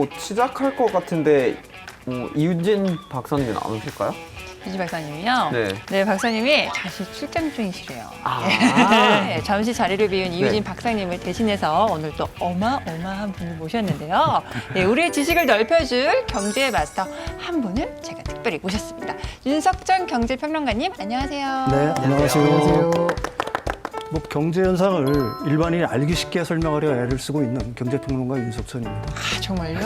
곧 시작할 것 같은데 이윤진 박사님은 안 오실까요? 이지 박사님이요? 네. 네, 박사님이 잠시 출장 중이시래요. 아. 네, 잠시 자리를 비운 이유진 박사님을 대신해서 오늘 또 어마어마한 분을 모셨는데요. 네, 우리의 지식을 넓혀줄 경제의 마스터 한 분을 제가 특별히 모셨습니다. 윤석정 경제평론가님, 안녕하세요. 네, 안녕하세요. 뭐 경제 현상을 일반인이 알기 쉽게 설명하려 애를 쓰고 있는 경제평론가 윤석천입니다. 아, 정말요?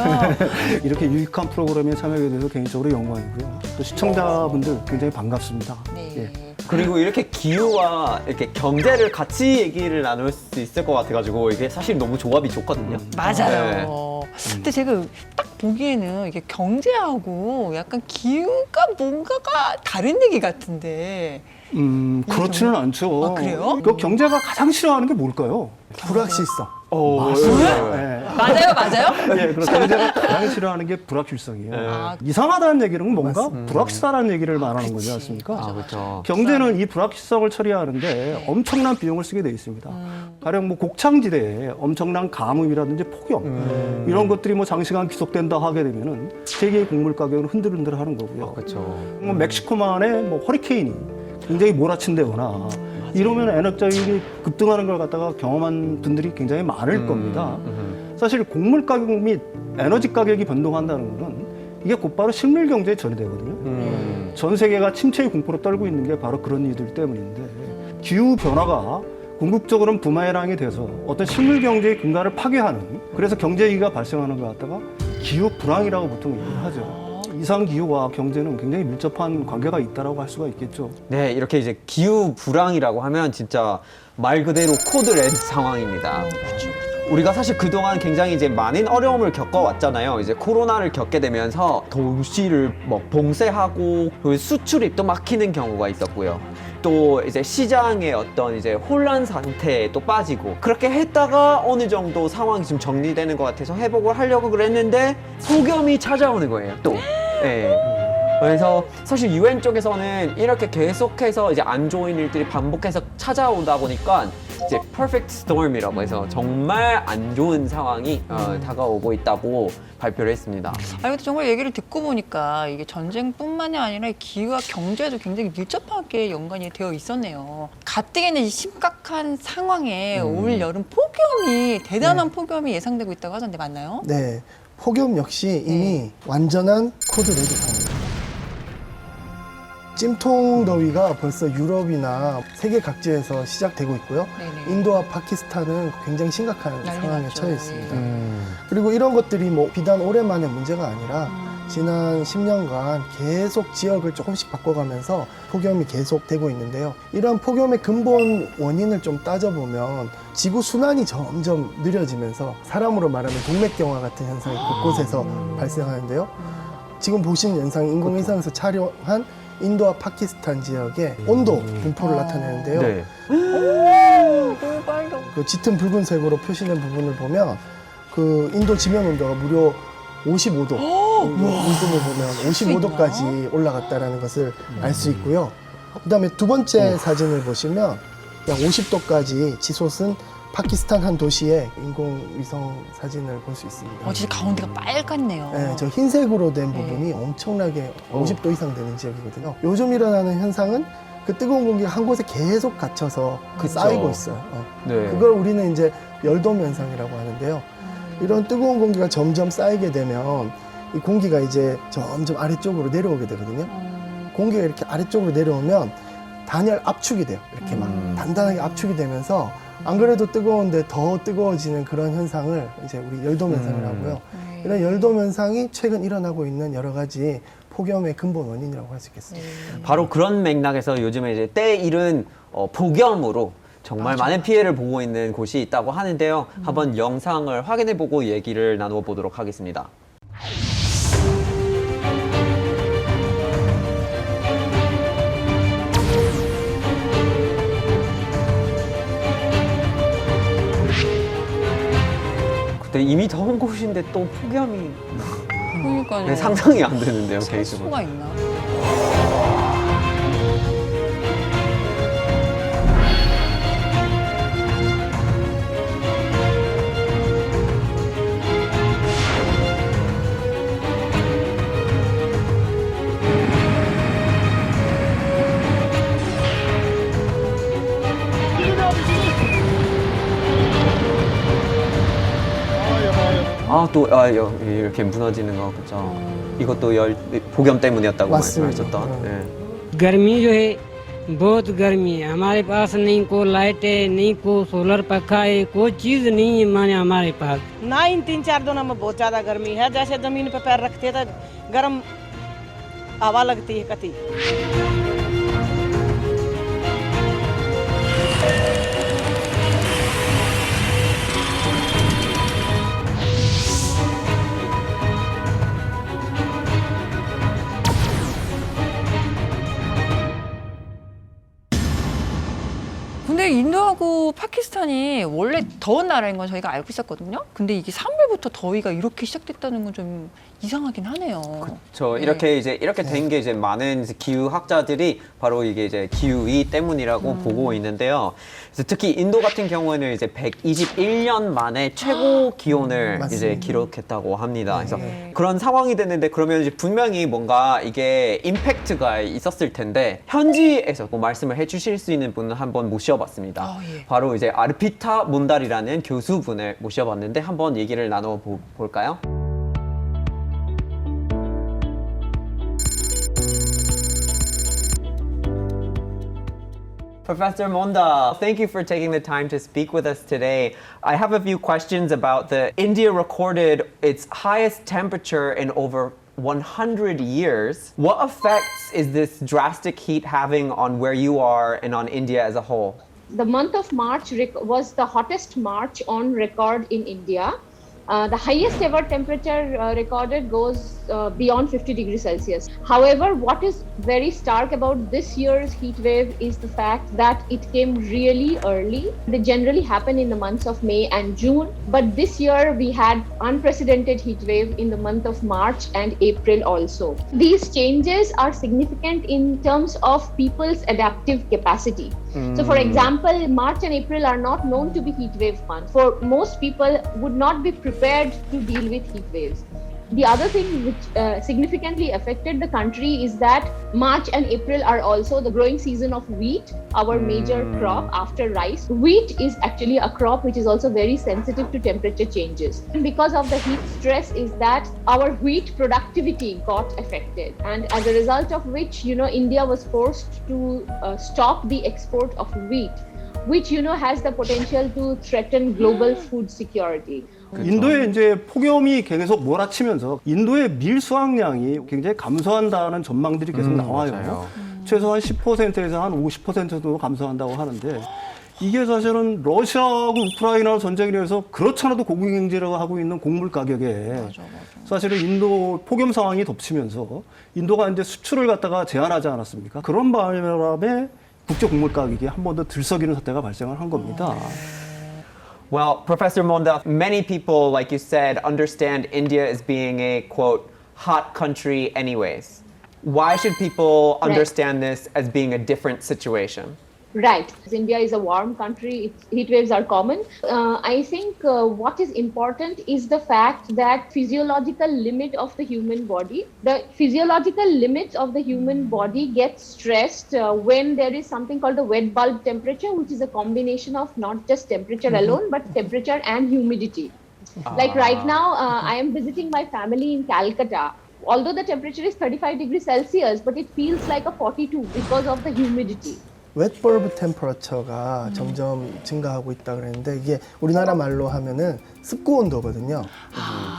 이렇게 유익한 프로그램에 참여하게 돼서 개인적으로 영광이고요. 또 시청자분들 굉장히 반갑습니다. 네. 예. 그리고 이렇게 기후와 이렇게 경제를 같이 얘기를 나눌 수 있을 것 같아가지고 이게 사실 너무 조합이 좋거든요. 맞아요. 근데 제가 딱 보기에는 이게 경제하고 약간 기후가 뭔가가 다른 얘기 같은데. 그렇지는 않죠. 아, 그래요? 그 경제가 가장 싫어하는 게 뭘까요? 불확실성. 맞습니다. 맞아요? 예, 그래서 경제가 가장 싫어하는 게 불확실성이에요. 아, 이상하다는 얘기는 뭔가 불확실하다는 얘기를 말하는 거지 않습니까? 아, 그렇죠. 경제는 이 불확실성을 처리하는데 엄청난 비용을 쓰게 돼 있습니다. 가령 뭐 곡창지대에 엄청난 가뭄이라든지 폭염 이런 것들이 뭐 장시간 지속된다 하게 되면은 세계의 곡물 가격은 흔들흔들하는 거고요. 그렇죠. 뭐 멕시코만의 뭐 허리케인이 굉장히 몰아친다거나 이러면 에너지 급등하는 걸 갖다가 경험한 분들이 굉장히 많을 겁니다. 사실 곡물 가격 및 에너지 가격이 변동한다는 것은 이게 곧바로 식물 경제에 전이되거든요. 전 세계가 침체의 공포로 떨고 있는 게 바로 그런 이유들 때문인데 기후 변화가 궁극적으로는 부메랑이 돼서 어떤 식물 경제의 근간을 파괴하는 그래서 경제 위기가 발생하는 것 같다가 기후 불황이라고 보통 얘기를 하죠. 이상 기후와 경제는 굉장히 밀접한 관계가 있다라고 할 수가 있겠죠. 네, 이렇게 이제 기후 불황이라고 하면 진짜 말 그대로 코드 레드 상황입니다. 우리가 사실 그동안 굉장히 이제 많은 어려움을 겪어왔잖아요. 이제 코로나를 겪게 되면서 도시를 뭐 봉쇄하고 수출입 또 막히는 경우가 있었고요. 또 이제 시장의 어떤 이제 혼란 상태에 또 빠지고 그렇게 했다가 어느 정도 상황이 좀 정리되는 것 같아서 회복을 하려고 그랬는데 폭염이 찾아오는 거예요. 또. 네. 그래서 사실 UN 쪽에서는 이렇게 계속해서 이제 안 좋은 일들이 반복해서 찾아오다 보니까 이제 perfect storm이라고 해서 정말 안 좋은 상황이 다가오고 있다고 발표를 했습니다. 아니 근데 정말 얘기를 듣고 보니까 이게 전쟁뿐만이 아니라 기후와 경제도 굉장히 밀접하게 연관이 되어 있었네요. 가뜩이나 이 심각한 상황에 올 여름 폭염이 대단한 폭염이 예상되고 있다고 하던데 맞나요? 네. 폭염 역시 이미 완전한 코드 레드 상황입니다. 찜통 더위가 벌써 유럽이나 세계 각지에서 시작되고 있고요. 네네. 인도와 파키스탄은 굉장히 심각한 난리 상황에 났죠. 처해 있습니다. 네. 그리고 이런 것들이 뭐 비단 올해만의 문제가 아니라 지난 10년간 계속 지역을 조금씩 바꿔가면서 폭염이 계속되고 있는데요. 이런 폭염의 근본 원인을 좀 따져보면 지구 순환이 점점 느려지면서 사람으로 말하면 동맥경화 같은 현상이 곳곳에서 발생하는데요. 지금 보시는 현상이 인공위성에서 촬영한 인도와 파키스탄 지역의 온도 분포를 나타내는데요. 네. 너무 빨려. 그 짙은 붉은색으로 표시된 부분을 보면 그 인도 지면 온도가 무려 55도 온도를 보면 55도까지 올라갔다는 것을 알 수 있고요. 그 다음에 두 번째 사진을 보시면 약 50도까지 치솟은 파키스탄 한 도시의 인공위성 사진을 볼 수 있습니다. 진짜 가운데가 빨갛네요. 네, 저 흰색으로 된 부분이 엄청나게 50도 이상 되는 지역이거든요. 요즘 일어나는 현상은 그 뜨거운 공기가 한 곳에 계속 갇혀서 그쵸. 쌓이고 있어요. 네. 그걸 우리는 이제 열돔 현상이라고 하는데요. 이런 뜨거운 공기가 점점 쌓이게 되면 이 공기가 이제 점점 아래쪽으로 내려오게 되거든요. 공기가 이렇게 아래쪽으로 내려오면 단열 압축이 돼요. 이렇게 막 단단하게 압축이 되면서 안 그래도 뜨거운데 더 뜨거워지는 그런 현상을 이제 우리 열돔 현상을 하고요. 이런 열돔 현상이 최근 일어나고 있는 여러 가지 폭염의 근본 원인이라고 할 수 있겠습니다. 바로 그런 맥락에서 요즘에 이제 때 이른 폭염으로 정말 많은 피해를 보고 있는 곳이 있다고 하는데요. 한번 영상을 확인해보고 얘기를 나누어 보도록 하겠습니다. 근데 이미 더운 곳인데 또 폭염이 그러니까요. 상상이 안 되는데요, 살 개인적으로. 수가 있나? 이렇게 무너지는 거 그죠. 이것도 폭염 때문이었다고 맞습니다. 말씀하셨던. 네. गर्मी जो है बहुत गर्मी है हमारे पास नहीं को लाइट है नहीं को सोलर पंखा है कोई चीज़ नहीं है माने हमारे पास ना इन 3-4 दिनों में बहुत ज़्यादा गर्मी है जैसे ज़मीन पे पैर रखते तो गर्म हवा लगती है कति 근데 인도하고 파키스탄이 원래 더운 나라인 건 저희가 알고 있었거든요. 근데 이게 3월부터 더위가 이렇게 시작됐다는 건 좀 이상하긴 하네요. 저 이렇게 이렇게 된 게 이제 많은 이제 기후학자들이 바로 이게 이제 기후위 때문이라고 보고 있는데요. 그래서 특히 인도 같은 경우에는 이제 121년 만에 최고 기온을 이제 맞습니다. 기록했다고 합니다. 그래서 그런 상황이 됐는데 그러면 이제 분명히 뭔가 이게 임팩트가 있었을 텐데 현지에서 뭐 말씀을 해주실 수 있는 분을 한번 모셔봤습니다. 예. 바로 이제 아르피타 몬달이라는 교수분을 모셔봤는데 한번 얘기를 나눠 볼까요? Professor Monda, thank you for taking the time to speak with us today. I have a few questions about India recorded its highest temperature in over 100 years. What effects is this drastic heat having on where you are and on India as a whole? The month of March was the hottest March on record in India. The highest ever temperature recorded goes beyond 50 degrees Celsius. However, what is very stark about this year's heat wave is the fact that it came really early. They generally happen in the months of May and June, but this year we had unprecedented heat wave in the month of March and April also. These changes are significant in terms of people's adaptive capacity. So for example, March and April are not known to be heat wave months. For most people would not be prepared to deal with heat waves. The other thing which significantly affected the country is that March and April are also the growing season of wheat, our major crop after rice. Wheat is actually a crop which is also very sensitive to temperature changes. And because of the heat stress is that our wheat productivity got affected. And as a result of which, India was forced to stop the export of wheat, which, has the potential to threaten global food security. 인도에 이제 폭염이 계속 몰아치면서 인도의 밀 수확량이 굉장히 감소한다는 전망들이 계속 나와요. 맞아요. 최소한 10%에서 한 50% 정도 감소한다고 하는데 이게 사실은 러시아하고 우크라이나 전쟁에 의해서 그렇잖아도 고공경제라고 하고 있는 곡물 가격에 사실은 인도 폭염 상황이 덮치면서 인도가 이제 수출을 갖다가 제한하지 않았습니까? 그런 바람에 국제 곡물 가격이 한 번 더 들썩이는 사태가 발생을 한 겁니다. Well, Professor Monda, many people, like you said, understand India as being a, quote, hot country anyways. Why should people understand this as being a different situation? Right. India is a warm country. Heat waves are common. I think what is important is the fact that physiological limit of the human body, the physiological limits of the human body gets stressed when there is something called the wet bulb temperature, which is a combination of not just temperature alone, but temperature and humidity. Like right now, I am visiting my family in Calcutta. Although the temperature is 35 degrees Celsius, but it feels like a 42 because of the humidity. 웹벌브 템퍼러처가 점점 증가하고 있다 그랬는데 이게 우리나라 말로 하면은 습구 온도거든요.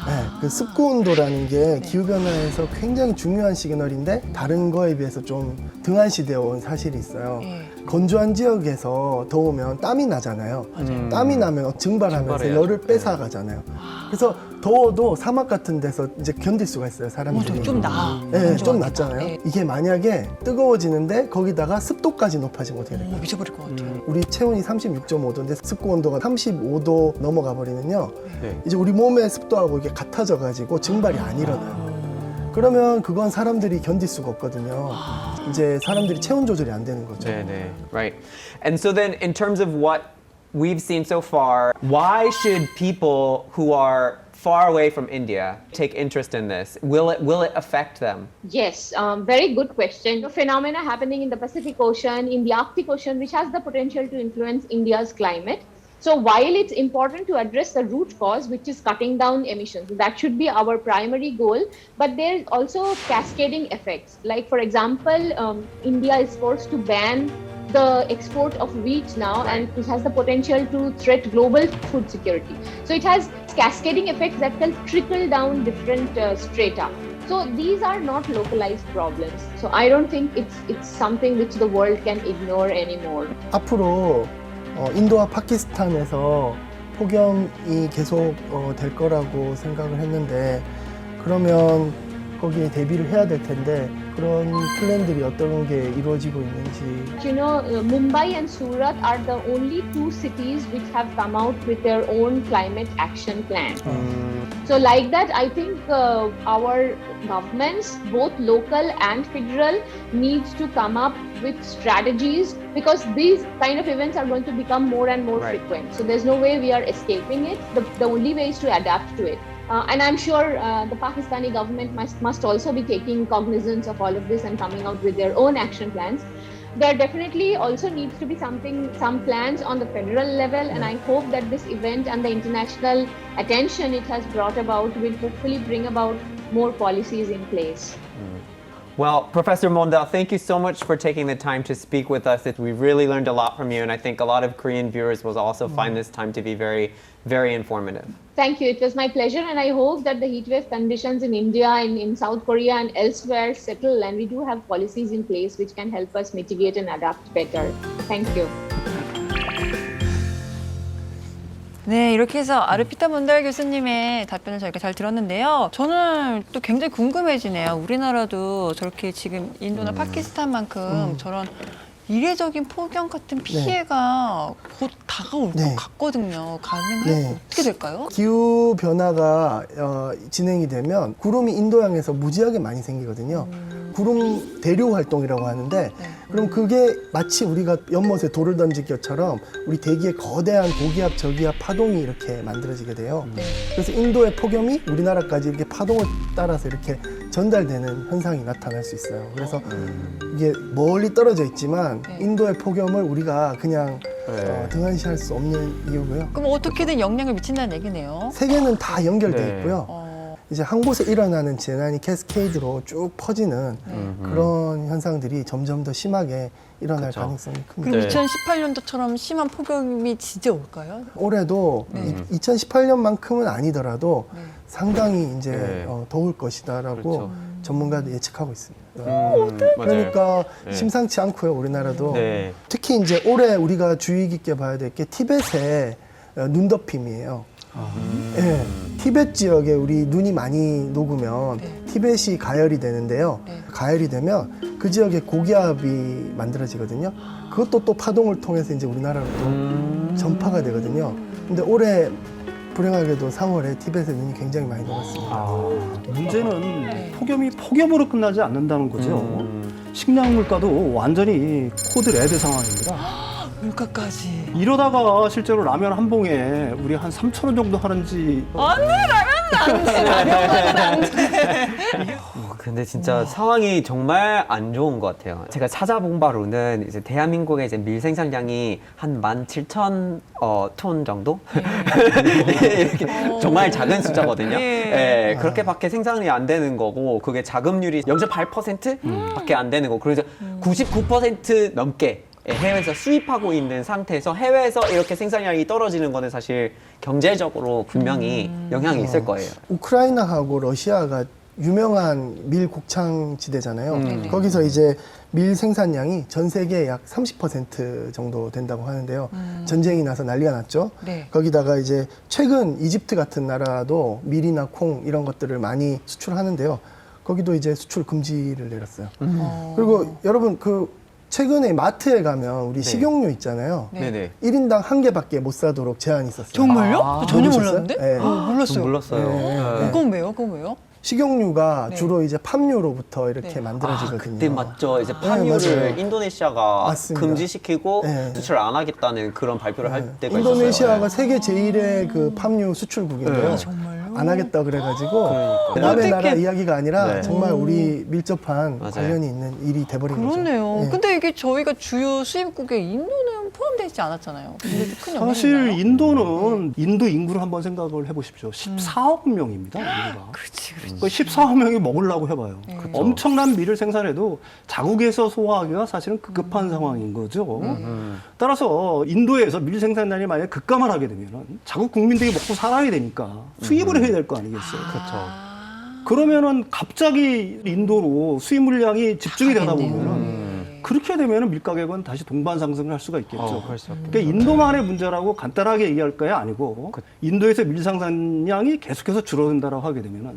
네, 그 습구 온도라는 게 기후 변화에서 굉장히 중요한 시그널인데 다른 거에 비해서 좀 등한시되어 온 사실이 있어요. 건조한 지역에서 더우면 땀이 나잖아요. 땀이 나면 증발하면서 증발해야죠. 열을 뺏어가잖아요. 그래서 더워도 사막 같은 데서 이제 견딜 수가 있어요, 사람들이. 좀 나아. 네, 좀 낫잖아요. 이게 만약에 뜨거워지는데 거기다가 습도까지 높아지면 어떻게 될까요? 미쳐버릴 것 같아요. 우리 체온이 36.5도인데 습도 온도가 35도 넘어가 버리면요. 네. 이제 우리 몸의 습도하고 이게 같아져 가지고 증발이 안 일어나요. 그러면 그건 사람들이 견딜 수가 없거든요. 이제 사람들이 체온 조절이 안 되는 거죠. 네. Right. And so then, in terms of what we've seen so far, why should people who are far away from India take interest in this? Will it affect them? Yes, very good question. The phenomena happening in the Pacific Ocean, in the Arctic Ocean, which has the potential to influence India's climate. So while it's important to address the root cause, which is cutting down emissions, that should be our primary goal, but there's also cascading effects. Like for example, India is forced to ban the export of wheat now, and it has the potential to threat global food security. So it has cascading effects that can trickle down different strata. So these are not localized problems. So I don't think it's something which the world can ignore anymore. 앞으로 인도와 파키스탄에서 폭염이 계속 될 거라고 생각을 했는데 그러면 거기에 대비를 해야 될 텐데 그런 플랜들이 어떤 게 이루어지고 있는지. You know, Mumbai and Surat are the only two cities which have come out with their own climate action plan. So like that, I think our governments, both local and federal, needs to come up with strategies because these kind of events are going to become more and more frequent. So there's no way we are escaping it. The only way is to adapt to it. And I'm sure the Pakistani government must also be taking cognizance of all of this and coming out with their own action plans. There definitely also needs to be some plans on the federal level, and I hope that this event and the international attention it has brought about will hopefully bring about more policies in place. Well, Professor Mondal, thank you so much for taking the time to speak with us. We really learned a lot from you, and I think a lot of Korean viewers will also find this time to be very, very informative. Thank you. It was my pleasure, and I hope that the heatwave conditions in India and in South Korea and elsewhere settle, and we do have policies in place which can help us mitigate and adapt better. Thank you. 네, 이렇게 해서 아르피타 몬달 교수님의 답변을 저희가 잘 들었는데요. 저는 또 굉장히 궁금해지네요. 우리나라도 저렇게 지금 인도나 파키스탄만큼 저런 이례적인 폭염 같은 피해가 곧 다가올 것 같거든요. 가능할까요? 어떻게 될까요? 기후 변화가 진행이 되면 구름이 인도양에서 무지하게 많이 생기거든요. 구름 대류 활동이라고 하는데 그럼 그게 마치 우리가 연못에 돌을 던질 것처럼 우리 대기에 거대한 고기압, 저기압 파동이 이렇게 만들어지게 돼요. 그래서 인도의 폭염이 우리나라까지 이렇게 파동을 따라서 이렇게 전달되는 현상이 나타날 수 있어요. 그래서 이게 멀리 떨어져 있지만 인도의 폭염을 우리가 그냥 등한시할 수 없는 이유고요. 그럼 어떻게든 영향을 미친다는 얘기네요. 세계는 다 연결돼 있고요. 이제 한 곳에 일어나는 재난이 캐스케이드로 쭉 퍼지는 그런 현상들이 점점 더 심하게 일어날 가능성이 큽니다. 그럼 2018년도처럼 심한 폭염이 진짜 올까요? 올해도 2018년만큼은 아니더라도 상당히 이제 더울 것이다라고 전문가도 예측하고 있습니다. 그러니까 심상치 않고요, 우리나라도. 특히 이제 올해 우리가 주의 깊게 봐야 될 게 티벳의 눈덮임이에요. 네, 티벳 지역에 우리 눈이 많이 녹으면 티벳이 가열이 되는데요. 가열이 되면 그 지역에 고기압이 만들어지거든요. 그것도 또 파동을 통해서 이제 우리나라로 또 전파가 되거든요. 근데 올해 불행하게도 3월에 티벳의 눈이 굉장히 많이 녹았습니다. 문제는 폭염이 폭염으로 끝나지 않는다는 거죠. 식량 물가도 완전히 코드 레드 상황입니다. 물가까지. 이러다가 실제로 라면 한 봉에 우리 한 3,000원 정도 하는지. 근데 진짜 상황이 정말 안 좋은 것 같아요. 제가 찾아본 바로는 이제 대한민국의 이제 밀 생산량이 한 17,000톤 정도? 이렇게 정말 작은 숫자거든요. 그렇게밖에 생산이 안 되는 거고, 그게 자급률이 0.8% 밖에 안 되는 거고, 그래서 99% 넘게 해외에서 수입하고 있는 상태에서 해외에서 이렇게 생산량이 떨어지는 거는 사실 경제적으로 분명히 영향이 있을 거예요. 우크라이나하고 러시아가 유명한 밀 곡창지대잖아요. 거기서 이제 밀 생산량이 전 세계 약 30% 정도 된다고 하는데요. 전쟁이 나서 난리가 났죠. 거기다가 이제 최근 이집트 같은 나라도 밀이나 콩 이런 것들을 많이 수출하는데요. 거기도 이제 수출 금지를 내렸어요. 그리고 여러분 최근에 마트에 가면 우리 식용유 있잖아요. 1인당 1개밖에 못 사도록 제한이 있었어요. 정말요? 전혀 모르셨어요? 몰랐는데? 네. 몰랐어요. 몰랐어요. 그건 왜요? 그건 왜요? 식용유가 주로 이제 팜유로부터 이렇게 만들어지거든요. 그때 맞죠. 이제 맞아요. 팜유를 인도네시아가 맞습니다. 금지시키고 수출 안 하겠다는 그런 발표를 할 때가 있었어요. 인도네시아가 세계 제1의 그 팜유 수출국인데요. 정말요? 안 하겠다 그래가지고 남의 나라 이야기가 아니라 정말 우리 밀접한 맞아요. 관련이 있는 일이 돼버린 거죠. 그러네요. 네. 근데 이게 저희가 주요 수입국의 인도는 포함되어 있지 않았잖아요. 근데 큰 영향이 사실 있나요? 인도는 인도 인구를 한번 생각을 해보십시오. 14억 명입니다. 인구가. 그렇지. 그 14억 명이 먹으려고 해봐요. 그쵸. 엄청난 밀을 생산해도 자국에서 소화하기가 사실은 급급한 상황인 거죠. 따라서 인도에서 밀 생산량이 만약에 급감을 하게 되면 자국 국민들이 먹고 살아야 되니까 수입을 해야 될 거 아니겠어요. 그렇죠. 그러면은 갑자기 인도로 수입 물량이 집중이 되다 가겠네요. 보면은 그렇게 되면은 밀 가격은 다시 동반 상승을 할 수가 있겠죠. 그렇죠. 그러니까 인도만의 문제라고 간단하게 얘기할 거야 아니고 인도에서 밀 생산량이 계속해서 줄어든다라고 하게 되면은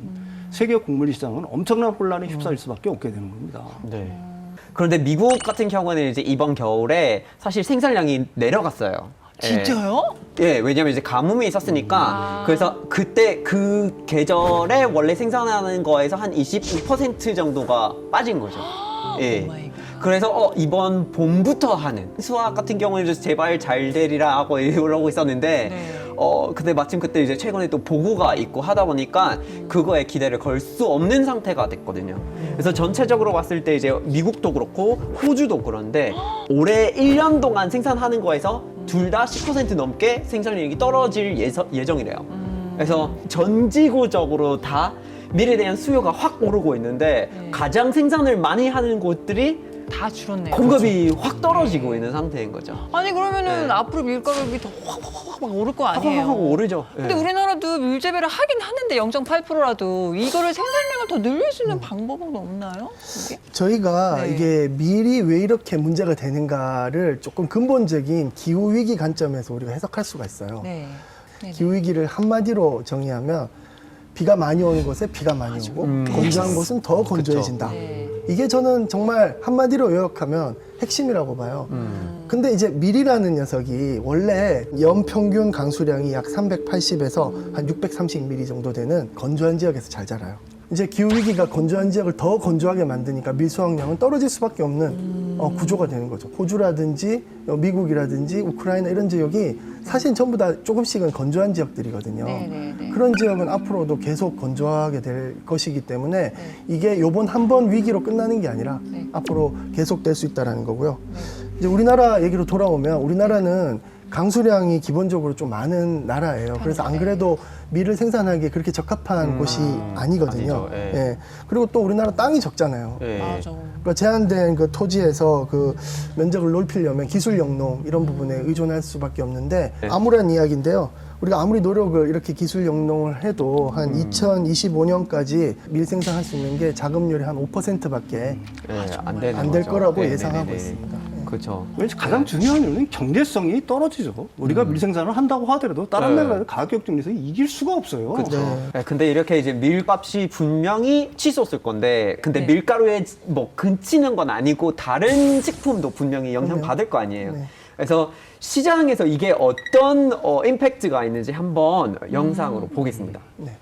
세계 곡물 시장은 엄청난 혼란에 휩싸일 수밖에 없게 되는 겁니다. 네. 그런데 미국 같은 경우는 이제 이번 겨울에 사실 생산량이 내려갔어요. 진짜요? 예, 왜냐면 이제 가뭄이 있었으니까 그래서 그때 그 계절에 원래 생산하는 거에서 한 25% 정도가 빠진 거죠. 예. 오마이갓. 그래서 이번 봄부터 하는 수학 같은 경우는 제발 잘 되리라 하고 이러고 있었는데 네. 근데 마침 그때 이제 최근에 또 보고가 있고 하다 보니까 그거에 기대를 걸 수 없는 상태가 됐거든요. 그래서 전체적으로 봤을 때 이제 미국도 그렇고 호주도 그런데 올해 1년 동안 생산하는 거에서 둘 다 10% 넘게 생산량이 떨어질 예정이래요. 그래서 전지구적으로 다 밀에 대한 수요가 확 오르고 있는데 가장 생산을 많이 하는 곳들이 다 줄었네요. 공급이 확 떨어지고 있는 상태인 거죠. 아니 그러면은 네. 앞으로 밀가격이 더 확 오를 거 아니에요. 확 오르죠. 근데 예. 우리나라도 밀재배를 하긴 하는데 0.8%라도 이거를 생산량을 더 늘릴 수 있는 방법은 없나요? 이게? 저희가 네. 이게 밀이 왜 이렇게 문제가 되는가를 조금 근본적인 기후 위기 관점에서 우리가 해석할 수가 있어요. 네. 네네. 기후 위기를 한마디로 정의하면 비가 많이 오는 곳에 비가 많이 오고 건조한 곳은 더 건조해진다. 네. 이게 저는 정말 한마디로 요약하면 핵심이라고 봐요. 근데 이제 밀이라는 녀석이 원래 연평균 강수량이 약 380에서 한 630mm 정도 되는 건조한 지역에서 잘 자라요. 이제 기후위기가 건조한 지역을 더 건조하게 만드니까 밀 수확량은 떨어질 수밖에 없는 구조가 되는 거죠. 호주라든지 미국이라든지 우크라이나 이런 지역이 사실 전부 다 조금씩은 건조한 지역들이거든요. 네네네. 그런 지역은 앞으로도 계속 건조하게 될 것이기 때문에 이게 요번 한 번 위기로 끝나는 게 아니라 네. 앞으로 계속될 수 있다는 거고요. 이제 우리나라 얘기로 돌아오면 우리나라는 강수량이 기본적으로 좀 많은 나라예요. 그래서 안 그래도 밀을 생산하기에 그렇게 적합한 곳이 아니거든요. 아니죠. 예. 예. 그리고 또 우리나라 땅이 적잖아요. 예. 맞아. 그러니까 제한된 그 토지에서 그 면적을 넓히려면 기술 영농 이런 부분에 의존할 수밖에 없는데 네. 암울한 이야기인데요. 우리가 아무리 노력을 이렇게 기술 영농을 해도 한 2025년까지 밀 생산할 수 있는 게 자급률이 한 5%밖에 안 되는 안 될 거죠. 거라고 네, 예상하고 네, 네, 네. 있습니다. 그렇죠. 왠지 가장 중요한 이유는 경제성이 떨어지죠. 우리가 밀 생산을 한다고 하더라도 다른 네. 나라들 가격 경쟁에서 이길 수가 없어요. 그렇죠. 네. 네, 근데 이렇게 이제 밀값이 분명히 치솟을 건데, 근데 네. 밀가루에 뭐 근치는 건 아니고 다른 식품도 분명히 영향 그럼요. 받을 거 아니에요. 네. 그래서 시장에서 이게 어떤 임팩트가 있는지 한번 영상으로 보겠습니다. 네.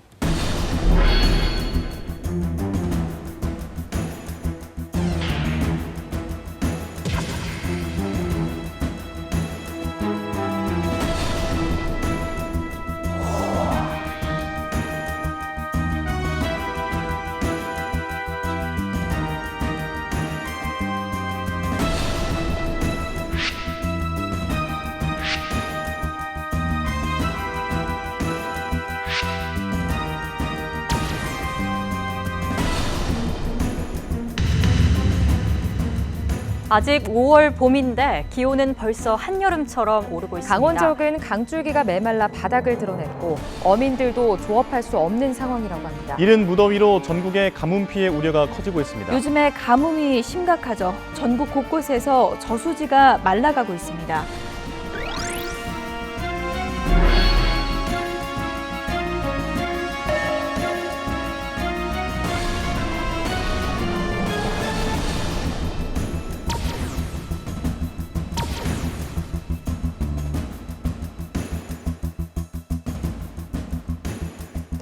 아직 5월 봄인데 기온은 벌써 한여름처럼 오르고 있습니다. 강원지역은 강줄기가 메말라 바닥을 드러냈고 어민들도 조업할 수 없는 상황이라고 합니다. 이른 무더위로 전국의 가뭄 피해 우려가 커지고 있습니다. 요즘에 가뭄이 심각하죠. 전국 곳곳에서 저수지가 말라가고 있습니다.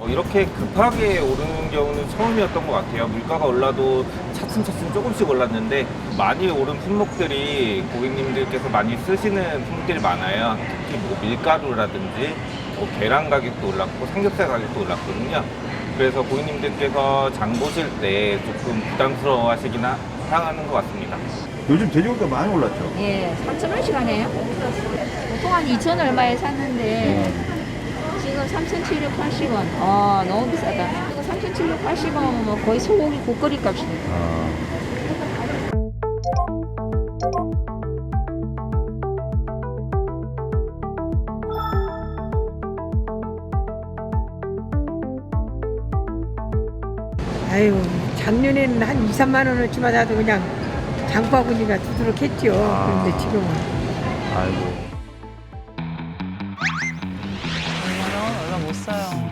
이렇게 급하게 오르는 경우는 처음이었던 것 같아요. 물가가 올라도 차츰차츰 조금씩 올랐는데 많이 오른 품목들이 고객님들께서 많이 쓰시는 품목들이 많아요. 특히 뭐 밀가루라든지 뭐 계란 가격도 올랐고 삼겹살 가격도 올랐거든요. 그래서 고객님들께서 장 보실 때 조금 부담스러워하시긴 향하는 것 같습니다. 요즘 돼지고기가 많이 올랐죠? 예, 3,000원씩 하네요. 보통 한 2,000 얼마에 샀는데 지금 3,780원. 아, 너무 비싸다. 이거 3,780원이면 뭐 거의 소고기 국거리 값이네요. 아유, 작년에는 한 2, 3만 원어치 받아도 그냥 장바구니가 두드럭했죠. 그런데 지금은. 아이고. 얼마 못 사요.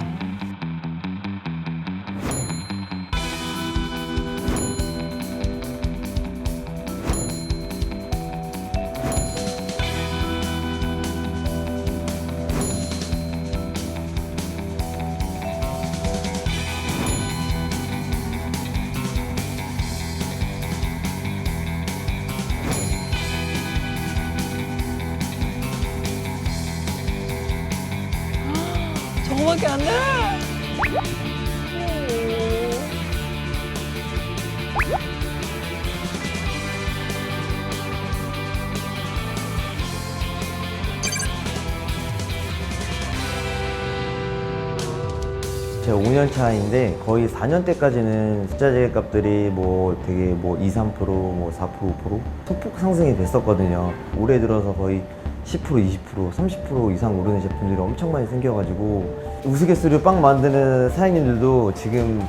저거밖에 안 돼. 제가 5년 차인데 거의 4년 때까지는 숫자재 값들이 뭐 되게 뭐 2, 3%, 뭐 4%, 5% 소폭 상승이 됐었거든요. 올해 들어서 거의 10%, 20%, 30% 이상 오르는 제품들이 엄청 많이 생겨가지고 우스갯소리로 빵 만드는 사장님들도 지금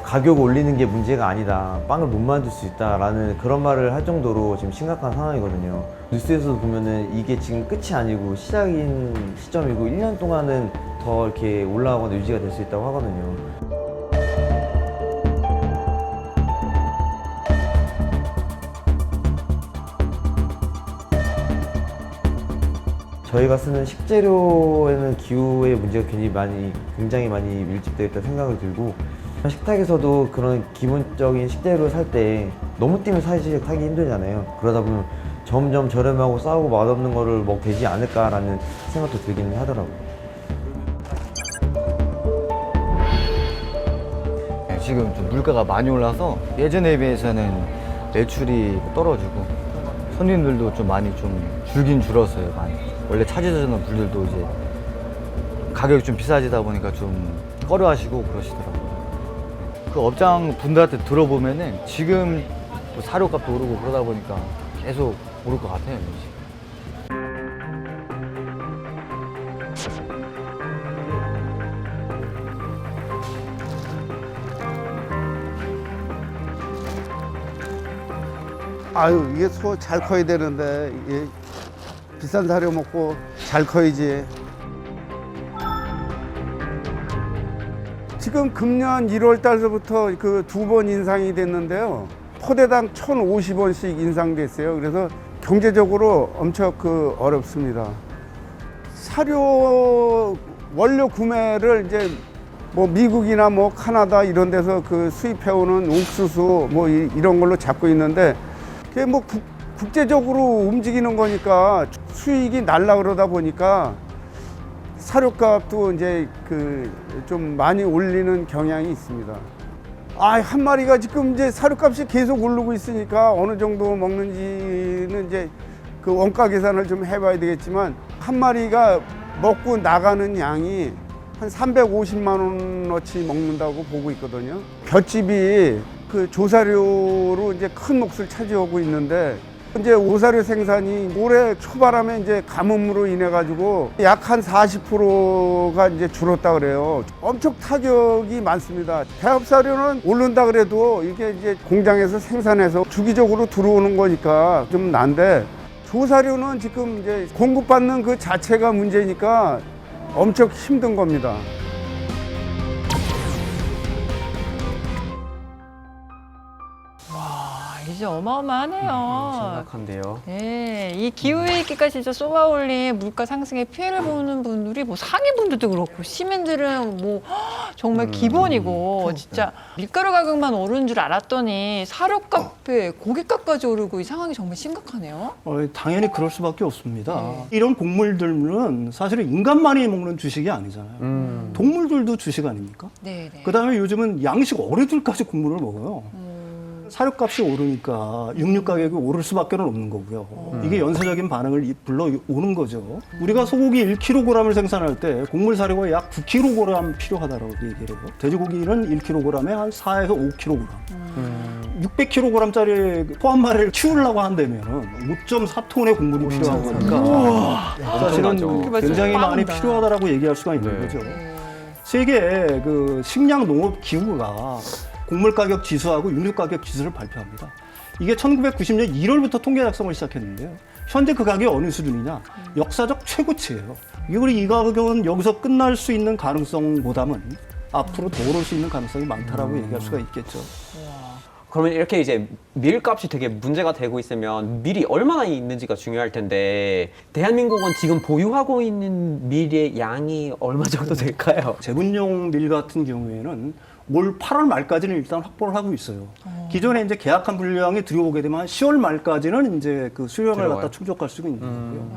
가격 올리는 게 문제가 아니다, 빵을 못 만들 수 있다라는 그런 말을 할 정도로 지금 심각한 상황이거든요. 뉴스에서도 보면은 이게 지금 끝이 아니고 시작인 시점이고 1년 동안은 더 이렇게 올라가거나 유지가 될 수 있다고 하거든요. 저희가 쓰는 식재료에는 기후의 문제가 굉장히 많이 밀집되어 있다고 생각이 들고, 식탁에서도 그런 기본적인 식재료를 살 때 너무 뛰면 사실 사기 힘들잖아요. 그러다 보면 점점 저렴하고 싸고 맛없는 거를 먹게 되지 않을까라는 생각도 들기는 하더라고요. 지금 좀 물가가 많이 올라서 예전에 비해서는 매출이 떨어지고 손님들도 좀 많이 좀 줄긴 줄었어요. 많이. 원래 찾으시는 분들도 이제 가격이 좀 비싸지다 보니까 좀 꺼려하시고 그러시더라고요. 그 업장 분들한테 들어보면은 지금 또 사료값도 오르고 그러다 보니까 계속 오를 것 같아요. 이제. 아유, 이게 소 잘 커야 되는데 이게 비싼 사료 먹고 잘 커야지. 지금 금년 1월 달서부터 그 2번 인상이 됐는데요. 포대당 1,050원씩 인상됐어요. 그래서 경제적으로 엄청 어렵습니다. 사료 원료 구매를 이제 뭐 미국이나 뭐 카나다 이런 데서 수입해오는 옥수수 뭐 이런 걸로 잡고 있는데, 그게 뭐 국제적으로 움직이는 거니까 수익이 날라 그러다 보니까 사료값도 이제 좀 많이 올리는 경향이 있습니다. 한 마리가 지금 이제 사료값이 계속 오르고 있으니까 어느 정도 먹는지는 이제 원가 계산을 좀 해봐야 되겠지만, 한 마리가 먹고 나가는 양이 한 350만 원어치 먹는다고 보고 있거든요. 볏짚이 조사료로 이제 큰 몫을 차지하고 있는데, 이제 오사료 생산이 올해 초바람에 이제 가뭄으로 인해 가지고 약 한 40%가 이제 줄었다 그래요. 엄청 타격이 많습니다. 배합사료는 오른다 그래도 이게 이제 공장에서 생산해서 주기적으로 들어오는 거니까 좀 난데, 조사료는 지금 이제 공급받는 그 자체가 문제니까 엄청 힘든 겁니다. 이제 어마어마하네요. 심각한데요. 네, 이 기후위기까지 진짜 쏟아올린 물가 상승에 피해를 보는 분들이 뭐 상인분들도 그렇고 시민들은 뭐 정말 기본이고, 진짜 밀가루 가격만 오르는 줄 알았더니 사료값에 고기값까지 오르고 이 상황이 정말 심각하네요. 당연히 그럴 수밖에 없습니다. 이런 곡물들은 사실은 인간만이 먹는 주식이 아니잖아요. 동물들도 주식 아닙니까? 네. 그다음에 요즘은 양식 어류들까지 곡물을 먹어요. 사료값이 오르니까 육류 가격이 오를 수밖에 없는 거고요. 이게 연쇄적인 반응을 불러오는 거죠. 우리가 소고기 1kg을 생산할 때 곡물 사료가 약 9kg 필요하다고 얘기를 해요. 돼지고기는 1kg에 한 4에서 5kg. 600kg짜리 포 한 마리를 키우려고 한다면 5.4톤의 곡물이 필요한 거니까 사실은 굉장히 많이 필요하다라고 얘기할 수가 있는 거죠. 세계 그 식량 농업 기구가 곡물 가격 지수하고 육류 가격 지수를 발표합니다. 이게 1990년 1월부터 통계 작성을 시작했는데요. 현재 그 가격이 어느 수준이냐? 역사적 최고치예요. 이 가격은 여기서 끝날 수 있는 가능성보다는 앞으로 더 오를 수 있는 가능성이 많다라고 얘기할 수가 있겠죠. 그러면 이렇게 이제 밀값이 되게 문제가 되고 있으면 밀이 얼마나 있는지가 중요할 텐데 대한민국은 지금 보유하고 있는 밀의 양이 얼마 정도 될까요? 제분용 밀 같은 경우에는 올 8월 말까지는 일단 확보를 하고 있어요. 기존에 이제 계약한 분량이 들어오게 되면 10월 말까지는 이제 그 수량을 갖다 충족할 수가 있는 거고요.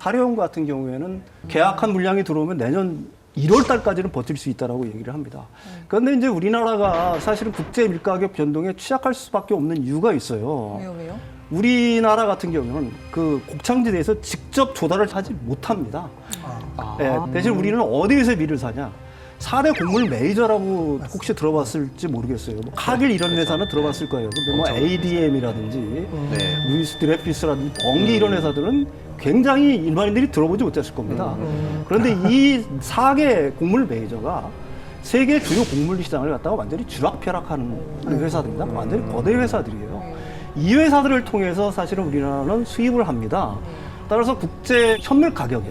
사료용 같은 경우에는 계약한 물량이 들어오면 내년 1월 달까지는 버틸 수 있다라고 얘기를 합니다. 그런데 이제 우리나라가 사실은 국제 밀가격 변동에 취약할 수밖에 없는 이유가 있어요. 왜요? 우리나라 같은 경우는 그 곡창지대에서 직접 조달을 하지 못합니다. 대신 우리는 어디에서 밀을 사냐? 4대 곡물 메이저라고 혹시 들어봤을지 모르겠어요. 뭐 카길 이런 회사는 들어봤을 거예요. 근데 뭐 ADM이라든지 루이스 드레피스라든지 벙기 이런 회사들은 굉장히 일반인들이 들어보지 못했을 겁니다. 그런데 이 4개 곡물 메이저가 세계 주요 곡물 시장을 갖다가 완전히 쥐락펴락하는 회사들입니다. 완전히 거대 회사들이에요. 이 회사들을 통해서 사실은 우리나라는 수입을 합니다. 따라서 국제 현물 가격에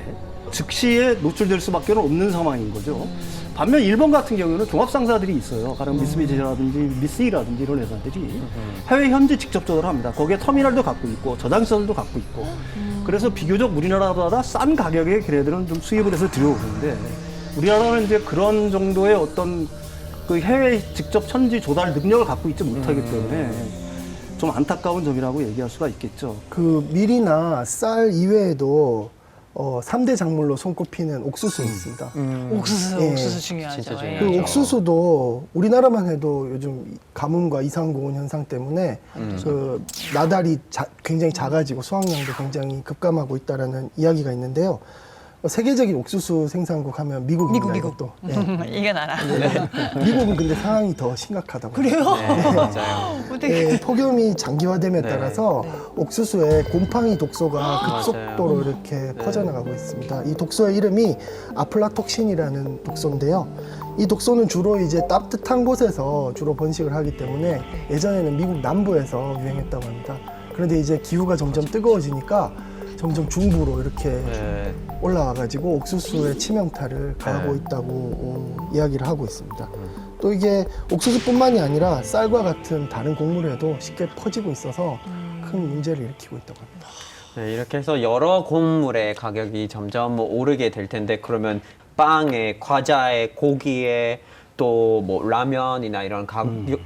즉시에 노출될 수밖에 없는 상황인 거죠. 반면 일본 같은 경우는 종합상사들이 있어요. 가령 미쓰비시라든지 미쓰이라든지 이런 회사들이 해외 현지 직접 조달을 합니다. 거기에 터미널도 갖고 있고 저장시설도 갖고 있고 그래서 비교적 우리나라보다 싼 가격에 걔네들은 좀 수입을 해서 들여오는데 우리나라는 이제 그런 정도의 어떤 그 해외 직접 현지 조달 능력을 갖고 있지 못하기 때문에 좀 안타까운 점이라고 얘기할 수가 있겠죠. 그 밀이나 쌀 이외에도 3대 작물로 손꼽히는 옥수수 있습니다. 옥수수 중요하죠. 진짜 중요하죠. 그 옥수수도 우리나라만 해도 요즘 가뭄과 이상고온 현상 때문에 그 나달이 굉장히 작아지고 수확량도 굉장히 급감하고 있다라는 이야기가 있는데요. 세계적인 옥수수 생산국 하면 미국입니다. 미국. 또. 이게 나라. 미국은 근데 상황이 더 심각하다고. 그래요? 맞아요. 네, 폭염이 장기화됨에 따라서 옥수수의 곰팡이 독소가 급속도로 이렇게 퍼져나가고 있습니다. 이 독소의 이름이 아플라톡신이라는 독소인데요. 이 독소는 주로 이제 따뜻한 곳에서 주로 번식을 하기 때문에 예전에는 미국 남부에서 유행했다고 합니다. 그런데 이제 기후가 점점 뜨거워지니까 점점 중부로 이렇게 올라와가지고 옥수수의 치명타를 가하고 있다고 이야기를 하고 있습니다. 또 이게 옥수수뿐만이 아니라 쌀과 같은 다른 곡물에도 쉽게 퍼지고 있어서 큰 문제를 일으키고 있다고 합니다. 네, 이렇게 해서 여러 곡물의 가격이 점점 오르게 될 텐데 그러면 빵에, 과자에, 고기에 또 뭐 라면이나 이런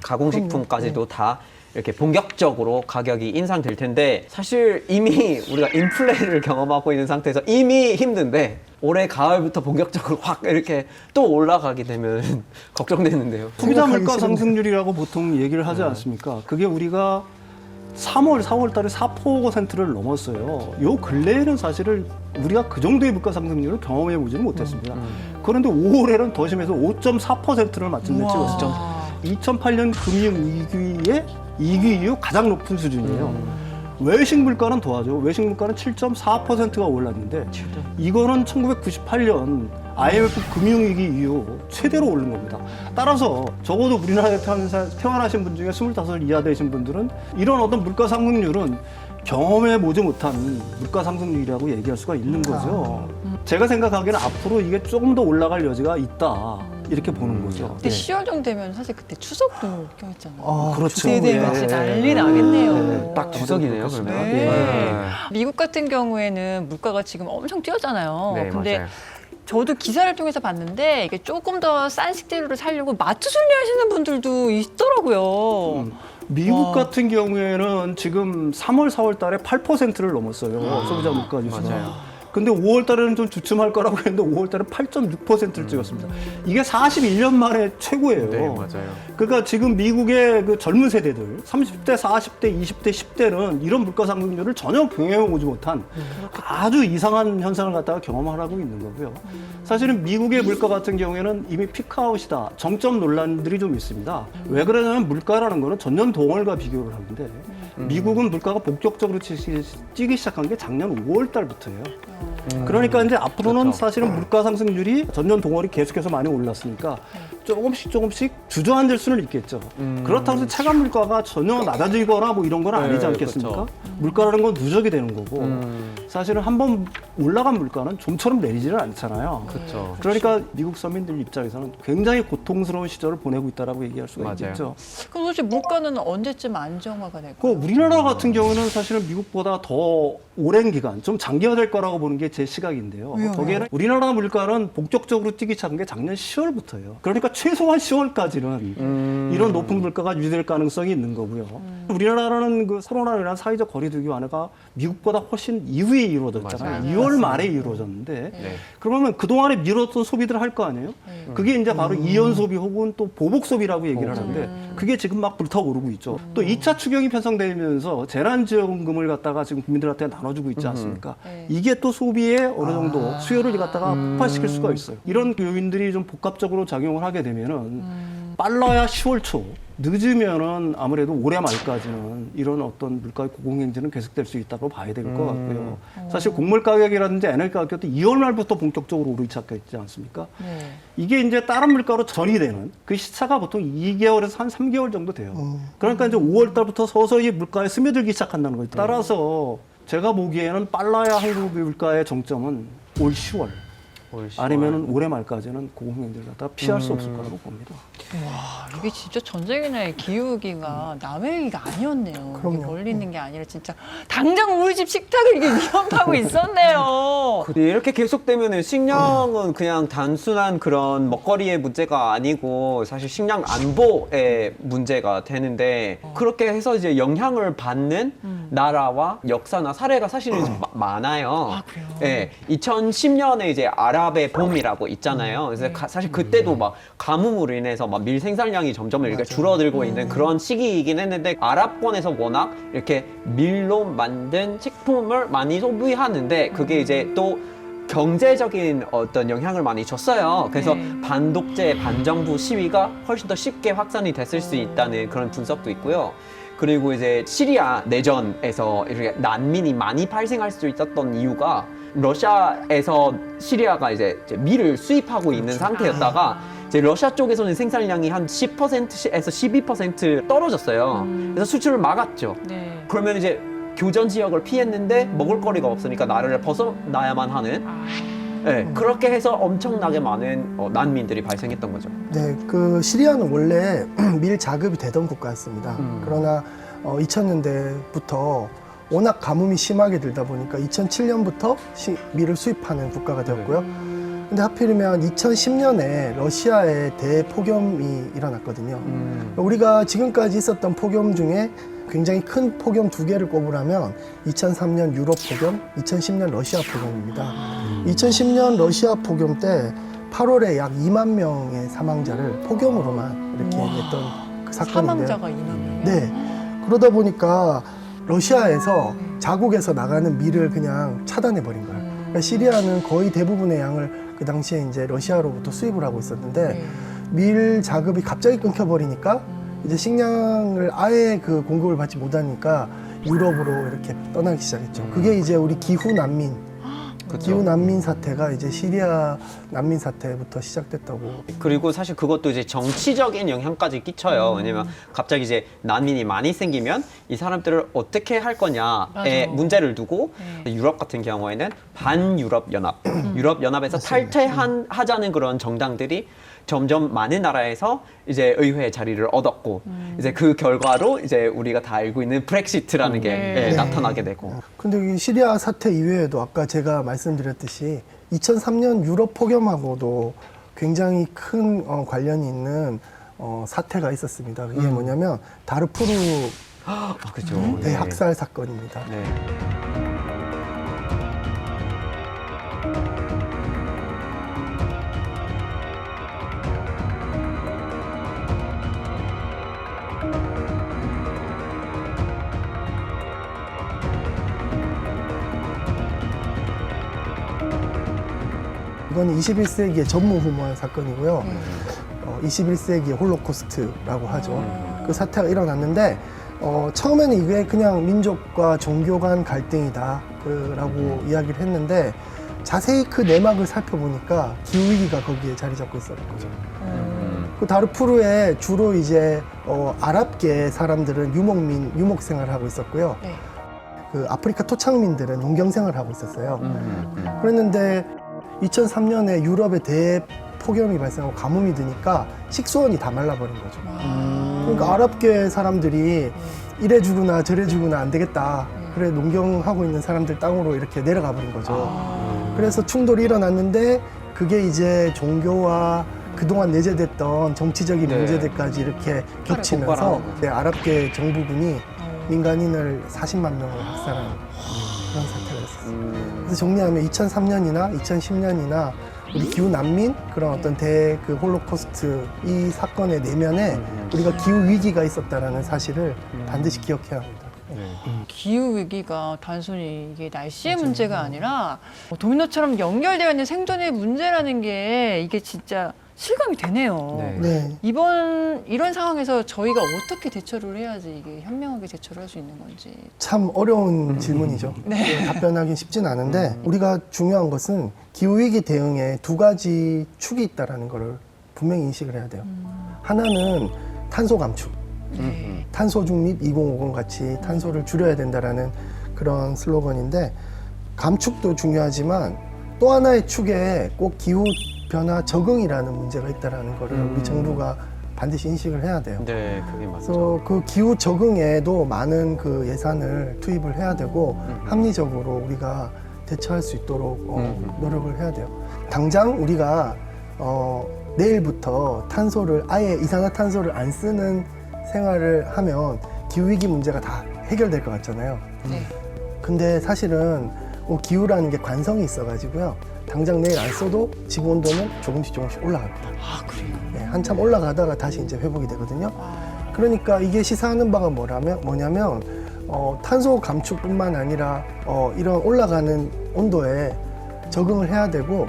가공식품까지도 다 이렇게 본격적으로 가격이 인상될 텐데 사실 이미 우리가 인플레를 경험하고 있는 상태에서 이미 힘든데 올해 가을부터 본격적으로 확 이렇게 또 올라가게 되면 걱정되는데요. 소비자 물가 상승률이라고 보통 얘기를 하지 않습니까? 그게 우리가 3월, 4월 달에 4%를 넘었어요. 요 근래에는 사실은 우리가 그 정도의 물가 상승률을 경험해 보지는 못했습니다. 그런데 5월에는 더 심해서 5.4%를 마침내 찍었죠. 2008년 금융위기의 2기 이후 가장 높은 수준이에요. 외식 물가는 더하죠. 외식 물가는 7.4%가 올랐는데 이거는 1998년 IMF 금융위기 이후 최대로 오른 겁니다. 따라서 적어도 우리나라에 태어나신 분 중에 25살 이하 되신 분들은 이런 어떤 물가 상승률은 경험해 보지 못한 물가 상승률이라고 얘기할 수가 있는 거죠. 제가 생각하기에는 앞으로 이게 조금 더 올라갈 여지가 있다 이렇게 보는 거죠. 근데 10월 정도 되면 사실 그때 추석도 껴있잖아요. 그렇죠. 세대같이 난리 나겠네요. 딱 추석이네요, 그러면. 미국 같은 경우에는 물가가 지금 엄청 뛰었잖아요. 네, 근데 맞아요. 저도 기사를 통해서 봤는데 이게 조금 더 싼 식재료를 사려고 마트 순례하시는 분들도 있더라고요. 미국 같은 경우에는 지금 3월, 4월 달에 8%를 넘었어요. 소비자 물가 지수가. 근데 5월 달에는 좀 주춤할 거라고 했는데 5월 달에 8.6%를 찍었습니다. 이게 41년 만에 최고예요. 네, 맞아요. 그러니까 지금 미국의 그 젊은 세대들 30대, 40대, 20대, 10대는 이런 물가 상승률을 전혀 경험해 보지 못한 아주 이상한 현상을 갖다가 경험하고 있는 거고요. 사실은 미국의 물가 같은 경우에는 이미 피크아웃이다. 정점 논란들이 좀 있습니다. 왜 그러냐면 물가라는 거는 전년 동월과 비교를 하는데 미국은 물가가 본격적으로 찌기 시작한 게 작년 5월 달부터예요. 그러니까 이제 앞으로는 그렇죠. 사실은 물가 상승률이 전년 동월이 계속해서 많이 올랐으니까 조금씩 주저앉을 수는 있겠죠. 그렇다고 해서 체감 물가가 전혀 낮아지거나 뭐 이런 건 아니지 네, 않겠습니까? 그렇죠. 물가라는 건 누적이 되는 거고 사실은 한번 올라간 물가는 좀처럼 내리지는 않잖아요. 그렇죠. 그러니까 미국 서민들 입장에서는 굉장히 고통스러운 시절을 보내고 있다라고 얘기할 수가 맞아요. 있겠죠. 그럼 도대체 물가는 언제쯤 안정화가 될까요? 그 우리나라 같은 경우는 사실은 미국보다 더 오랜 기간, 좀 장기화될 거라고 보는 게 제 시각인데요. 왜요? 거기에는 우리나라 물가는 본격적으로 뛰기 시작한 게 작년 10월부터예요. 그러니까 최소한 10월까지는 이런 높은 물가가 유지될 가능성이 있는 거고요. 우리나라는 그 코로나로 인한 사회적 거리두기 완화가 미국보다 훨씬 이후에 이루어졌잖아요. 맞아요. 2월 말에 이루어졌는데 네. 그러면 그동안에 미뤘던 소비들을 할 거 아니에요? 그게 이제 바로 이연 소비 혹은 또 보복 소비라고 얘기를 하는데 그게 지금 막 불타오르고 있죠. 또 2차 추경이 편성되면서 재난지원금을 갖다가 지금 국민들한테 나눠주고 있지 않습니까? 이게 또 소비에 어느 정도 수요를 갖다가 폭발시킬 수가 있어요. 이런 요인들이 좀 복합적으로 작용을 하게 되면은 빨라야 10월 초, 늦으면은 아무래도 올해 말까지는 이런 어떤 물가의 고공행진은 계속될 수 있다고 봐야 될 것 같고요. 사실 곡물 가격이라든지 에너지 가격도 2월 말부터 본격적으로 오르기 시작했지 않습니까? 이게 이제 다른 물가로 전이 되는 그 시차가 보통 2개월에서 한 3개월 정도 돼요. 그러니까 이제 5월 달부터 서서히 물가에 스며들기 시작한다는 거죠. 따라서 제가 보기에는 빨라야 한국 물가의 정점은 올 10월. 아니면은 올해 말까지는 고공행진을 갖다가 피할 수 없을 거라고 봅니다. 와, 이게 진짜 전쟁이나 기후위기가 남의 얘기가 아니었네요. 이게 멀리 있는 게 아니라 진짜 당장 우리 집 식탁을 이게 위협하고 있었네요. 이렇게 계속되면 식량은 그냥 단순한 그런 먹거리의 문제가 아니고 사실 식량 안보의 문제가 되는데 그렇게 해서 이제 영향을 받는 나라와 역사나 사례가 사실은 많아요. 아, 그래요? 네, 2010년에 이제 아랍의 봄이라고 있잖아요. 그래서 사실 그때도 막 가뭄으로 인해서 막 밀 생산량이 점점 이렇게 줄어들고 있는 그런 시기이긴 했는데 아랍권에서 워낙 이렇게 밀로 만든 식품을 많이 소비하는데 그게 이제 또 경제적인 어떤 영향을 많이 줬어요. 그래서 반독재, 반정부 시위가 훨씬 더 쉽게 확산이 됐을 수 있다는 그런 분석도 있고요. 그리고 이제 시리아 내전에서 이렇게 난민이 많이 발생할 수 있었던 이유가 러시아에서 시리아가 이제 밀을 수입하고 있는 상태였다가 이제 러시아 쪽에서는 생산량이 한 10%에서 12% 떨어졌어요. 그래서 수출을 막았죠. 그러면 이제 교전 지역을 피했는데 먹을 거리가 없으니까 나라를 벗어나야만 하는 그렇게 해서 엄청나게 많은 난민들이 발생했던 거죠. 네, 그 시리아는 원래 밀 자급이 되던 국가였습니다. 그러나 2000년대부터 워낙 가뭄이 심하게 들다 보니까 2007년부터 밀을 수입하는 국가가 되었고요. 근데 하필이면 2010년에 러시아에 대폭염이 일어났거든요. 우리가 지금까지 있었던 폭염 중에 굉장히 큰 폭염 두 개를 꼽으라면 2003년 유럽 폭염, 2010년 러시아 폭염입니다. 2010년 러시아 폭염 때 8월에 약 2만 명의 사망자를 폭염으로만 이렇게 했던 그 사건인데요. 사망자가 2만 명. 네. 그러다 보니까 러시아에서 자국에서 나가는 밀을 그냥 차단해 버린 거예요. 그러니까 시리아는 거의 대부분의 양을 그 당시에 이제 러시아로부터 수입을 하고 있었는데 밀 자급이 갑자기 끊겨버리니까 이제 식량을 아예 그 공급을 받지 못하니까 유럽으로 이렇게 떠나기 시작했죠. 그게 이제 우리 기후 난민, 기후 난민 사태가 이제 시리아 난민 사태부터 시작됐다고. 그리고 사실 그것도 이제 정치적인 영향까지 끼쳐요. 왜냐면 갑자기 이제 난민이 많이 생기면 이 사람들을 어떻게 할 거냐에 문제를 두고 유럽 같은 경우에는 반유럽 연합, 유럽 연합에서 탈퇴하자는 그런 정당들이 점점 많은 나라에서 이제 의회 자리를 얻었고 이제 그 결과로 이제 우리가 다 알고 있는 브렉시트라는 게 나타나게 되고. 근데 이 시리아 사태 이외에도 아까 제가 말씀드렸듯이 2003년 유럽 폭염하고도 굉장히 큰 관련이 있는 사태가 있었습니다. 이게 뭐냐면 다르푸르 그죠. 대학살 사건입니다. 이건 21세기의 전무후무한 사건이고요. 21세기의 홀로코스트라고 하죠. 그 사태가 일어났는데 처음에는 이게 그냥 민족과 종교 간 갈등이다 라고 이야기를 했는데 자세히 그 내막을 살펴보니까 기후위기가 거기에 자리 잡고 있었던 거죠. 그 다르푸르에 주로 이제 아랍계 사람들은 유목 생활을 하고 있었고요. 네. 그 아프리카 토착민들은 농경 생활을 하고 있었어요. 그랬는데 2003년에 유럽에 대폭염이 발생하고 가뭄이 드니까 식수원이 다 말라버린 거죠. 그러니까 아랍계 사람들이 이래 주구나 저래 주구나 안 되겠다. 그래 농경하고 있는 사람들 땅으로 이렇게 내려가 버린 거죠. 그래서 충돌이 일어났는데 그게 이제 종교와 그동안 내재됐던 정치적인 문제들까지 이렇게 겹치면서 아랍계 정부군이 민간인을 40만 명을 학살한 그런 사태가 있었어요. 그래서 정리하면 2003년이나 2010년이나 우리 기후 난민 그런 어떤 그 홀로코스트 이 사건의 내면에 우리가 기후 위기가 있었다라는 사실을 반드시 기억해야 합니다. 기후 위기가 단순히 이게 날씨의 문제가 아니라 도미노처럼 연결되어 있는 생존의 문제라는 게 이게 진짜 실감이 되네요. 네. 이런 상황에서 저희가 어떻게 대처를 해야지 이게 현명하게 대처를 할 수 있는 건지. 참 어려운 질문이죠. 답변하기 쉽진 않은데 우리가 중요한 것은 기후위기 대응에 두 가지 축이 있다는 것을 분명히 인식을 해야 돼요. 하나는 탄소 감축. 탄소 중립 2050 같이 탄소를 줄여야 된다라는 그런 슬로건인데 감축도 중요하지만 또 하나의 축에 꼭 기후 변화 적응이라는 문제가 있다라는 거를 우리 정부가 반드시 인식을 해야 돼요. 네, 그게 맞죠. 그래서 그 기후 적응에도 많은 그 예산을 투입을 해야 되고 합리적으로 우리가 대처할 수 있도록 노력을 해야 돼요. 당장 우리가 내일부터 아예 이산화탄소를 안 쓰는 생활을 하면 기후위기 문제가 다 해결될 것 같잖아요. 근데 사실은 기후라는 게 관성이 있어가지고요. 당장 내일 안 써도 지구 온도는 조금씩 올라갑니다. 아, 그래요? 네, 한참 올라가다가 다시 이제 회복이 되거든요. 그러니까 이게 시사하는 바가 뭐냐면 탄소 감축뿐만 아니라 이런 올라가는 온도에 적응을 해야 되고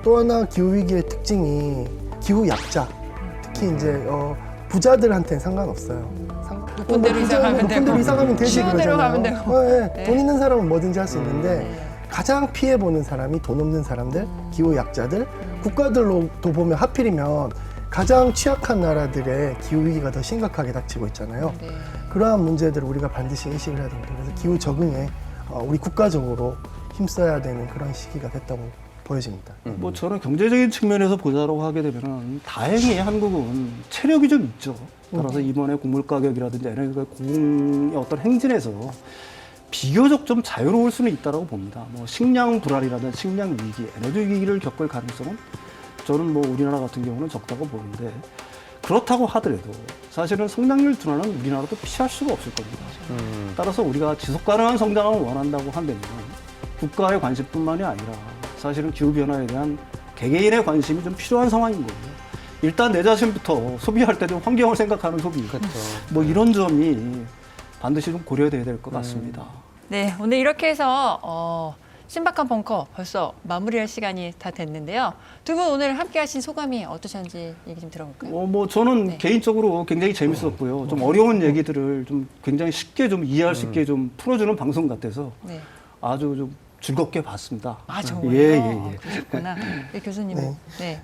또 하나 기후위기의 특징이 기후 약자, 특히 이제 부자들한테는 상관없어요. 높은 데로 이사 가면 되고 되지 쉬운 데로 가면 그러잖아요. 되고. 돈 있는 사람은 뭐든지 할 수 있는데 가장 피해보는 사람이 돈 없는 사람들, 기후 약자들, 국가들로도 보면 하필이면 가장 취약한 나라들의 기후위기가 더 심각하게 닥치고 있잖아요. 그러한 문제들을 우리가 반드시 인식을 해야 됩니다. 그래서 기후 적응에 우리 국가적으로 힘써야 되는 그런 시기가 됐다고 보여집니다. 뭐 저는 경제적인 측면에서 보자라고 하게 되면은 다행히 한국은 체력이 좀 있죠. 따라서 이번에 곡물 가격이라든지 에너지 공의 어떤 행진에서 비교적 좀 자유로울 수는 있다고 봅니다. 뭐 식량 불안이라든지 식량 위기, 에너지 위기를 겪을 가능성은 저는 뭐 우리나라 같은 경우는 적다고 보는데 그렇다고 하더라도 사실은 성장률 둔화는 우리나라도 피할 수가 없을 겁니다. 따라서 우리가 지속 가능한 성장을 원한다고 한다면 국가의 관심뿐만이 아니라 사실은 기후변화에 대한 개개인의 관심이 좀 필요한 상황인 거예요. 일단 내 자신부터 소비할 때 좀 환경을 생각하는 소비. 뭐 이런 점이 반드시 좀 고려돼야 될 것 같습니다. 네, 오늘 이렇게 해서 신박한 벙커 벌써 마무리할 시간이 다 됐는데요. 두 분 오늘 함께 하신 소감이 어떠셨는지 얘기 좀 들어볼까요? 뭐 저는 개인적으로 굉장히 재밌었고요. 좀 어려운 얘기들을 좀 굉장히 쉽게 좀 이해할 수 있게 좀 풀어주는 방송 같아서 아주 좀 즐겁게 봤습니다. 아, 정말요? 예. 그러셨구나. 교수님은? 네.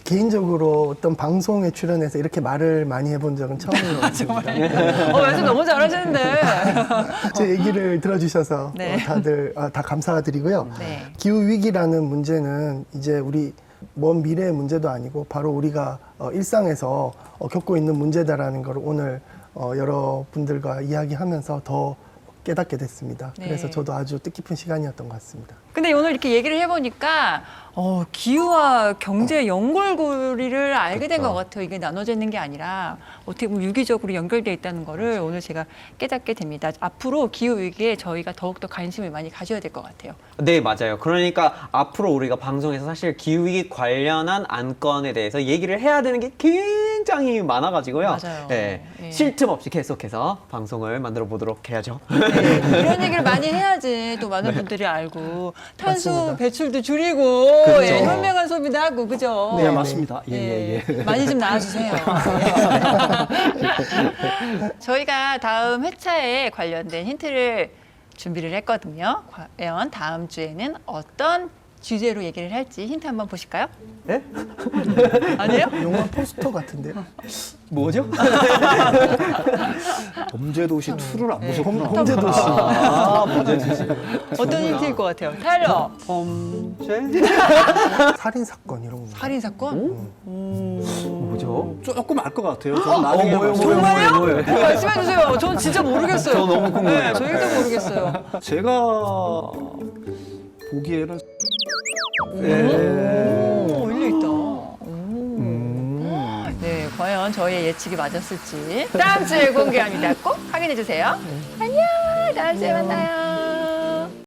개인적으로 어떤 방송에 출연해서 이렇게 말을 많이 해본 적은 처음인 것 같습니다. 말씀 너무 잘하시는데. 제 얘기를 들어주셔서 다들 다 감사드리고요. 기후위기라는 문제는 이제 우리 먼 미래의 문제도 아니고 바로 우리가 일상에서 겪고 있는 문제다라는 걸 오늘 여러분들과 이야기하면서 더 깨닫게 됐습니다. 그래서 저도 아주 뜻깊은 시간이었던 것 같습니다. 근데 오늘 이렇게 얘기를 해보니까 기후와 경제의 연골고리를 알게 된 것 같아요. 이게 나눠져 있는 게 아니라 어떻게 보면 유기적으로 연결되어 있다는 거를 오늘 제가 깨닫게 됩니다. 앞으로 기후위기에 저희가 더욱더 관심을 많이 가져야 될 것 같아요. 네, 맞아요. 그러니까 앞으로 우리가 방송에서 사실 기후위기 관련한 안건에 대해서 얘기를 해야 되는 게 굉장히 많아가지고요. 맞아요. 네, 쉴 틈 없이 계속해서 방송을 만들어 보도록 해야죠. 이런 얘기를 많이 해야지 또 많은 분들이 알고 탄소 배출도 줄이고 그렇죠. 예, 현명한 소비도 하고 그죠? 네, 맞습니다. 예. 많이 좀 나와주세요. 저희가 다음 회차에 관련된 힌트를 준비를 했거든요. 과연 다음 주에는 어떤 주제로 얘기를 할지 힌트 한번 보실까요? 네? 아니에요? 영화 포스터 같은데요? 뭐죠? 범죄도시 2를 안 보셨구나. 범죄도시. 범죄도시. 어떤 힌트일 것 같아요? 타일러. 범죄? 살인 사건 이런 거. 살인 사건? 뭐죠? 조금 알 것 같아요. 저는 나중에 정말요? 말씀해 주세요. 전 진짜 모르겠어요. 저 너무 궁금해요. 네, 저희도 모르겠어요. 제가 보기에는 오, 일리 있다. 네, 과연 저희의 예측이 맞았을지 다음 주에 공개합니다. 꼭 확인해 주세요. 안녕, 다음 주에 만나요.